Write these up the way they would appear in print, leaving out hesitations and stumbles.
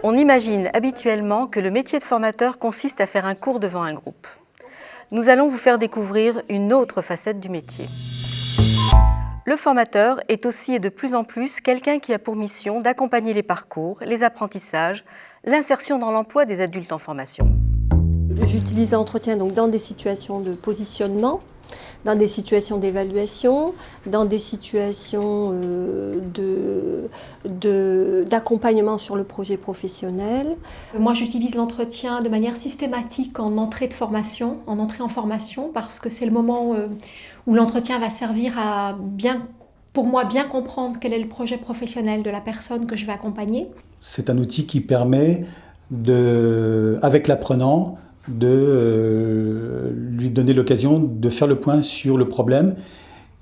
On imagine habituellement que le métier de formateur consiste à faire un cours devant un groupe. Nous allons vous faire découvrir une autre facette du métier. Le formateur est aussi et de plus en plus quelqu'un qui a pour mission d'accompagner les parcours, les apprentissages, l'insertion dans l'emploi des adultes en formation. J'utilise l'entretien donc dans des situations de positionnement, dans des situations d'évaluation, dans des situations d'accompagnement sur le projet professionnel. Moi, j'utilise l'entretien de manière systématique en entrée de formation, en entrée en formation, parce que c'est le moment où l'entretien va servir à pour moi, bien comprendre quel est le projet professionnel de la personne que je vais accompagner. C'est un outil qui permet, avec l'apprenant, de lui donner l'occasion de faire le point sur le problème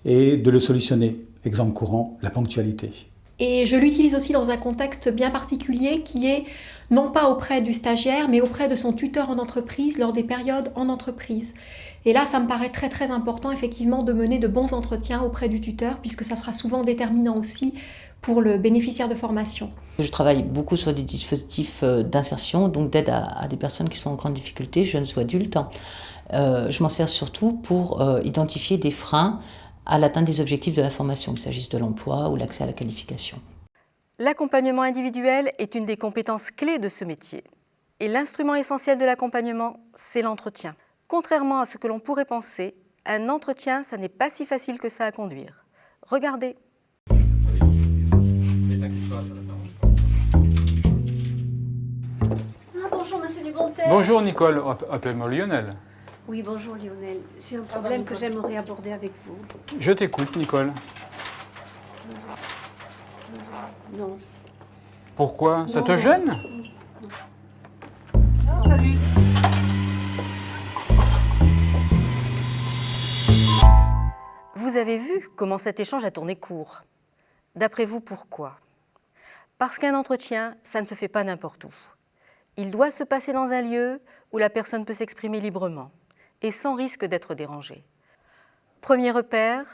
et de le solutionner. Exemple courant, la ponctualité. Et je l'utilise aussi dans un contexte bien particulier qui est non pas auprès du stagiaire, mais auprès de son tuteur en entreprise lors des périodes en entreprise. Et là, ça me paraît très très important effectivement de mener de bons entretiens auprès du tuteur, puisque ça sera souvent déterminant aussi pour le bénéficiaire de formation. Je travaille beaucoup sur des dispositifs d'insertion, donc d'aide à des personnes qui sont en grande difficulté, jeunes ou adultes. Je m'en sers surtout pour identifier des freins à l'atteinte des objectifs de la formation, qu'il s'agisse de l'emploi ou l'accès à la qualification. L'accompagnement individuel est une des compétences clés de ce métier. Et l'instrument essentiel de l'accompagnement, c'est l'entretien. Contrairement à ce que l'on pourrait penser, un entretien, ça n'est pas si facile que ça à conduire. Regardez. Bonjour Monsieur Dubontel. Bonjour Nicole, appelez-moi Lionel. Oui, bonjour Lionel. J'ai un problème que j'aimerais aborder avec vous. Je t'écoute Nicole. Non. Pourquoi? Ça te gêne? Salut. Vous avez vu comment cet échange a tourné court. D'après vous, pourquoi? Parce qu'un entretien, ça ne se fait pas n'importe où. Il doit se passer dans un lieu où la personne peut s'exprimer librement et sans risque d'être dérangée. Premier repère,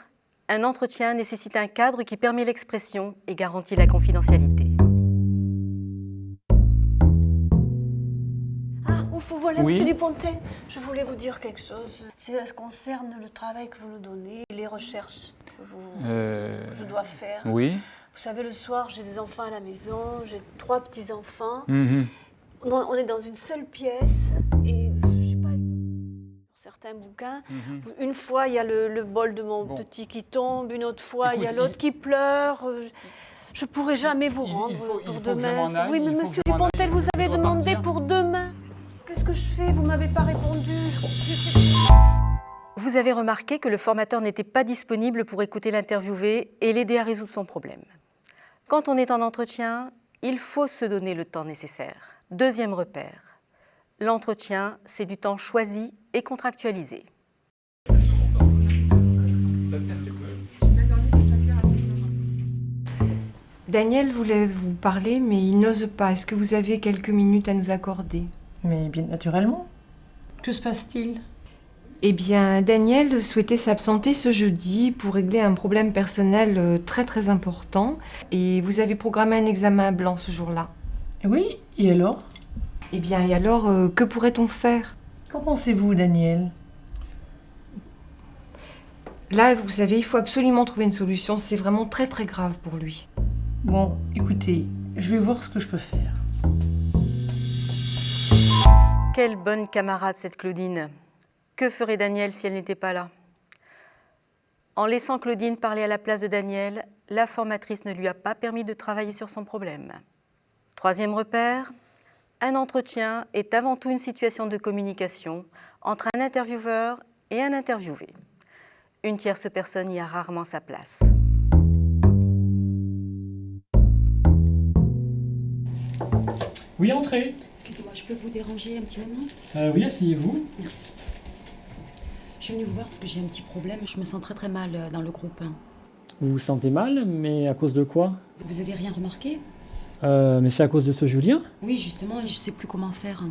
un entretien nécessite un cadre qui permet l'expression et garantit la confidentialité. Voilà, oui. Monsieur Dubontel, je voulais vous dire quelque chose. Ça concerne le travail que vous nous donnez, les recherches que je dois faire. Oui. Vous savez, le soir, j'ai des enfants à la maison, j'ai 3 petits-enfants. Mm-hmm. On est dans une seule pièce et je n'ai pas le temps. Pour certains bouquins, une fois, il y a le bol de mon petit qui tombe, une autre fois, il y a l'autre qui pleure. Je ne pourrai jamais vous rendre pour demain. Oui, mais Monsieur Dubontel, vous avez demandé pour demain. Qu'est-ce que je fais? Vous ne m'avez pas répondu. Vous avez remarqué que le formateur n'était pas disponible pour écouter l'interviewé et l'aider à résoudre son problème. Quand on est en entretien, il faut se donner le temps nécessaire. Deuxième repère, l'entretien, c'est du temps choisi et contractualisé. Daniel voulait vous parler, mais il n'ose pas. Est-ce que vous avez quelques minutes à nous accorder? Mais bien naturellement. Que se passe-t-il? Eh bien, Daniel souhaitait s'absenter ce jeudi pour régler un problème personnel très très important. Et vous avez programmé un examen blanc ce jour-là. Oui, et alors? Eh bien, et alors, que pourrait-on faire? Qu'en pensez-vous, Daniel? Là, vous savez, il faut absolument trouver une solution. C'est vraiment très très grave pour lui. Bon, écoutez, je vais voir ce que je peux faire. Quelle bonne camarade cette Claudine! Que ferait Daniel si elle n'était pas là? En laissant Claudine parler à la place de Daniel, la formatrice ne lui a pas permis de travailler sur son problème. Troisième repère, un entretien est avant tout une situation de communication entre un intervieweur et un interviewé. Une tierce personne y a rarement sa place. Oui, entrez. Excusez-moi, je peux vous déranger un petit moment? Oui, asseyez-vous. Merci. Je suis venue vous voir parce que j'ai un petit problème. Je me sens très très mal dans le groupe. Vous vous sentez mal, mais à cause de quoi? Vous avez rien remarqué? Mais c'est à cause de ce Julien? Oui, justement, je sais plus comment faire.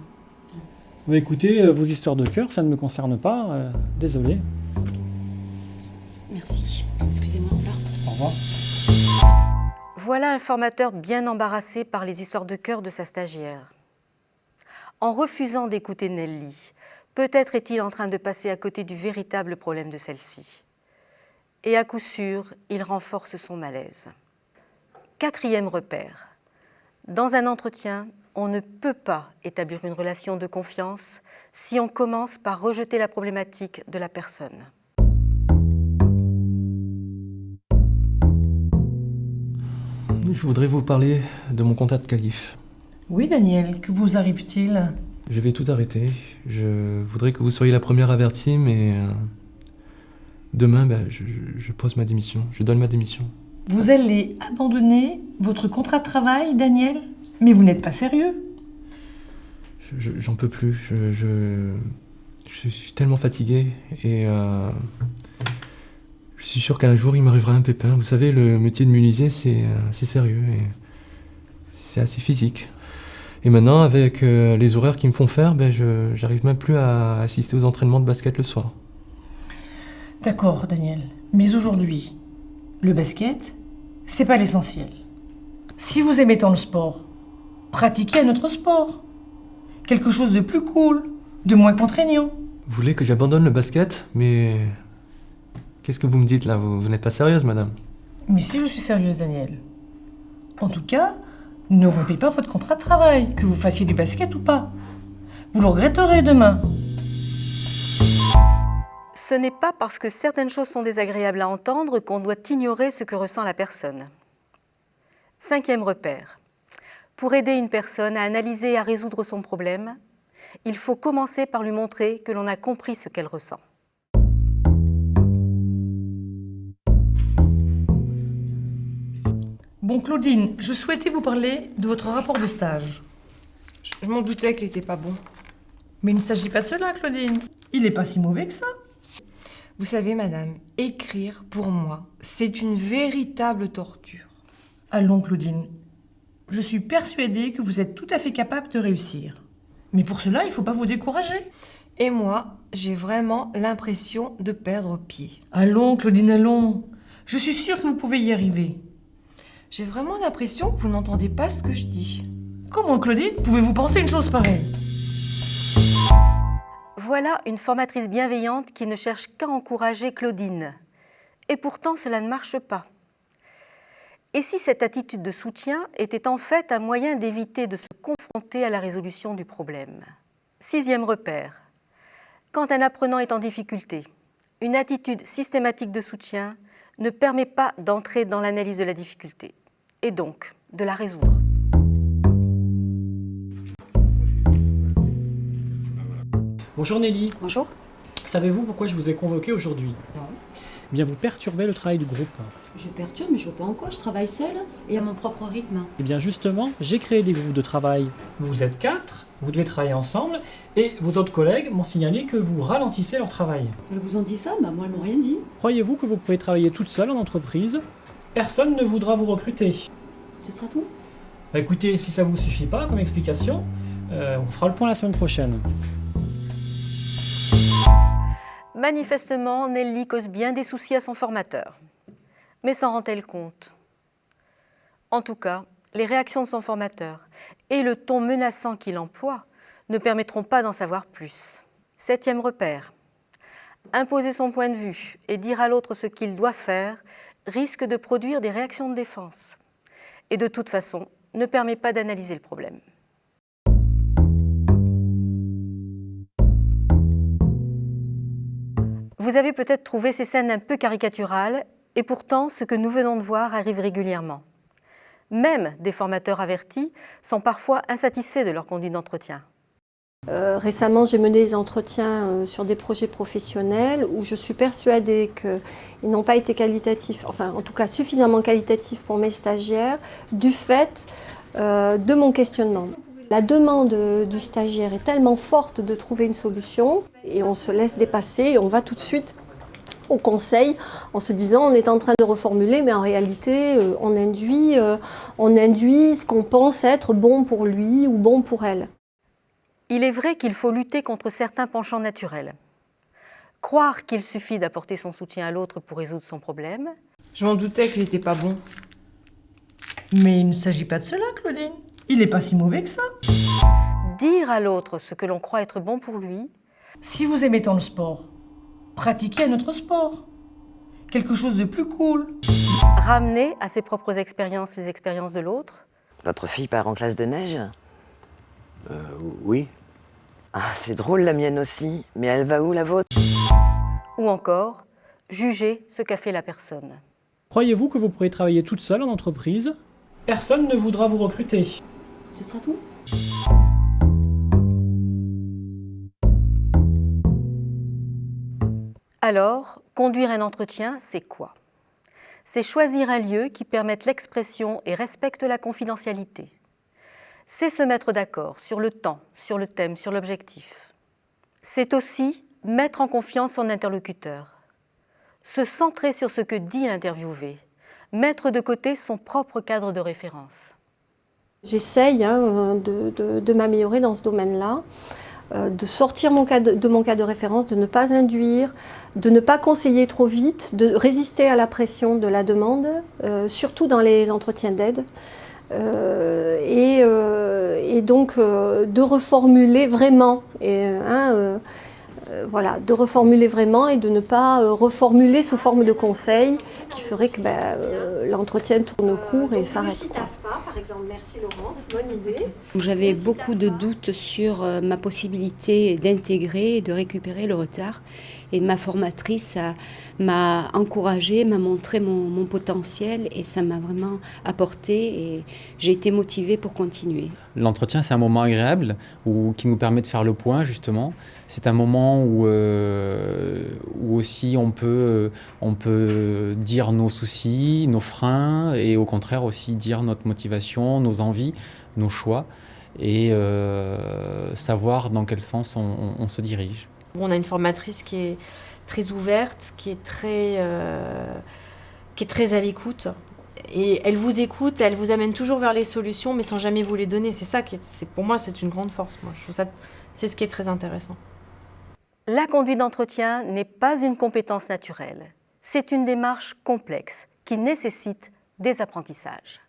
Bah, écoutez, vos histoires de cœur, ça ne me concerne pas. Désolé. Merci. Excusez-moi, au revoir. Au revoir. Voilà un formateur bien embarrassé par les histoires de cœur de sa stagiaire. En refusant d'écouter Nelly, peut-être est-il en train de passer à côté du véritable problème de celle-ci. Et à coup sûr, il renforce son malaise. 4e repère. Dans un entretien, on ne peut pas établir une relation de confiance si on commence par rejeter la problématique de la personne. Je voudrais vous parler de mon contrat de qualif. Oui, Daniel, que vous arrive-t-il? Je vais tout arrêter. Je voudrais que vous soyez la première avertie, mais demain, je pose ma démission. Je donne ma démission. Vous allez abandonner votre contrat de travail, Daniel? Mais vous n'êtes pas sérieux? J'en peux plus. Je suis tellement fatigué et je suis sûr qu'un jour il m'arrivera un pépin. Vous savez, le métier de menuisier, c'est sérieux et c'est assez physique. Et maintenant, avec les horaires qu'ils me font faire, j'arrive même plus à assister aux entraînements de basket le soir. D'accord, Daniel. Mais aujourd'hui, le basket, c'est pas l'essentiel. Si vous aimez tant le sport, pratiquez un autre sport. Quelque chose de plus cool, de moins contraignant. Vous voulez que j'abandonne le basket? Mais qu'est-ce que vous me dites là? Vous n'êtes pas sérieuse, madame? Mais si je suis sérieuse, Daniel. En tout cas, ne rompez pas votre contrat de travail, que vous fassiez du basket ou pas. Vous le regretterez demain. Ce n'est pas parce que certaines choses sont désagréables à entendre qu'on doit ignorer ce que ressent la personne. 5e repère. Pour aider une personne à analyser et à résoudre son problème, il faut commencer par lui montrer que l'on a compris ce qu'elle ressent. Bon, Claudine, je souhaitais vous parler de votre rapport de stage. Je m'en doutais qu'il n'était pas bon. Mais il ne s'agit pas de cela, Claudine. Il n'est pas si mauvais que ça. Vous savez, madame, écrire, pour moi, c'est une véritable torture. Allons, Claudine. Je suis persuadée que vous êtes tout à fait capable de réussir. Mais pour cela, il ne faut pas vous décourager. Et moi, j'ai vraiment l'impression de perdre pied. Allons, Claudine, allons. Je suis sûre que vous pouvez y arriver. J'ai vraiment l'impression que vous n'entendez pas ce que je dis. Comment, Claudine, pouvez-vous penser une chose pareille? Voilà une formatrice bienveillante qui ne cherche qu'à encourager Claudine. Et pourtant, cela ne marche pas. Et si cette attitude de soutien était en fait un moyen d'éviter de se confronter à la résolution du problème? 6e repère. Quand un apprenant est en difficulté, une attitude systématique de soutien ne permet pas d'entrer dans l'analyse de la difficulté, et donc de la résoudre. Bonjour Nelly. Bonjour. Savez-vous pourquoi je vous ai convoqué aujourd'hui? Non. Eh bien, vous perturbez le travail du groupe. Je perturbe, mais je vois pas en quoi. Je travaille seule et à mon propre rythme. Eh bien, justement, j'ai créé des groupes de travail. Vous êtes 4, vous devez travailler ensemble, et vos autres collègues m'ont signalé que vous ralentissez leur travail. Elles vous ont dit ça? Bah moi, elles m'ont rien dit. Croyez-vous que vous pouvez travailler toute seule en entreprise? Personne ne voudra vous recruter. Ce sera tout? Bah, écoutez, si ça vous suffit pas comme explication, on fera le point la semaine prochaine. Manifestement, Nelly cause bien des soucis à son formateur. Mais s'en rend-elle compte? En tout cas, les réactions de son formateur et le ton menaçant qu'il emploie ne permettront pas d'en savoir plus. 7e repère. Imposer son point de vue et dire à l'autre ce qu'il doit faire risque de produire des réactions de défense. Et de toute façon, ne permet pas d'analyser le problème. Vous avez peut-être trouvé ces scènes un peu caricaturales, et pourtant, ce que nous venons de voir arrive régulièrement. Même des formateurs avertis sont parfois insatisfaits de leur conduite d'entretien. Récemment, j'ai mené des entretiens sur des projets professionnels où je suis persuadée qu'ils n'ont pas été qualitatifs, enfin en tout cas suffisamment qualitatifs pour mes stagiaires, du fait de mon questionnement. La demande du stagiaire est tellement forte de trouver une solution et on se laisse dépasser et on va tout de suite au conseil en se disant on est en train de reformuler mais en réalité on induit ce qu'on pense être bon pour lui ou bon pour elle. Il est vrai qu'il faut lutter contre certains penchants naturels. Croire qu'il suffit d'apporter son soutien à l'autre pour résoudre son problème. Je m'en doutais qu'il n'était pas bon. Mais il ne s'agit pas de cela, Claudine. Il n'est pas si mauvais que ça. Dire à l'autre ce que l'on croit être bon pour lui. Si vous aimez tant le sport, pratiquez un autre sport. Quelque chose de plus cool. Ramener à ses propres expériences les expériences de l'autre. Votre fille part en classe de neige? Oui. Ah, c'est drôle, la mienne aussi. Mais elle va où, la vôtre? Ou encore, juger ce qu'a fait la personne. Croyez-vous que vous pourrez travailler toute seule en entreprise? Personne ne voudra vous recruter. Ce sera tout. Alors, conduire un entretien, c'est quoi? C'est choisir un lieu qui permette l'expression et respecte la confidentialité. C'est se mettre d'accord sur le temps, sur le thème, sur l'objectif. C'est aussi mettre en confiance son interlocuteur. Se centrer sur ce que dit l'interviewé. Mettre de côté son propre cadre de référence. J'essaye de m'améliorer dans ce domaine-là, de sortir de mon cas de référence, de ne pas induire, de ne pas conseiller trop vite, de résister à la pression de la demande, surtout dans les entretiens d'aide, et donc de reformuler vraiment. Voilà, de reformuler vraiment et de ne pas reformuler sous forme de conseil qui ferait que l'entretien tourne court et s'arrête. Par exemple, merci Laurence, bonne idée. J'avais beaucoup de doutes sur ma possibilité d'intégrer et de récupérer le retard. Et ma formatrice m'a encouragée, m'a montré mon potentiel et ça m'a vraiment apporté et j'ai été motivée pour continuer. L'entretien, c'est un moment agréable qui nous permet de faire le point, justement. C'est un moment où aussi on peut dire nos soucis, nos freins et au contraire aussi dire notre motivation, nos envies, nos choix et savoir dans quel sens on se dirige. On a une formatrice qui est très ouverte, qui est très à l'écoute. Et elle vous écoute, elle vous amène toujours vers les solutions, mais sans jamais vous les donner. C'est ça pour moi, c'est une grande force. Moi, je trouve ça, c'est ce qui est très intéressant. La conduite d'entretien n'est pas une compétence naturelle. C'est une démarche complexe qui nécessite des apprentissages.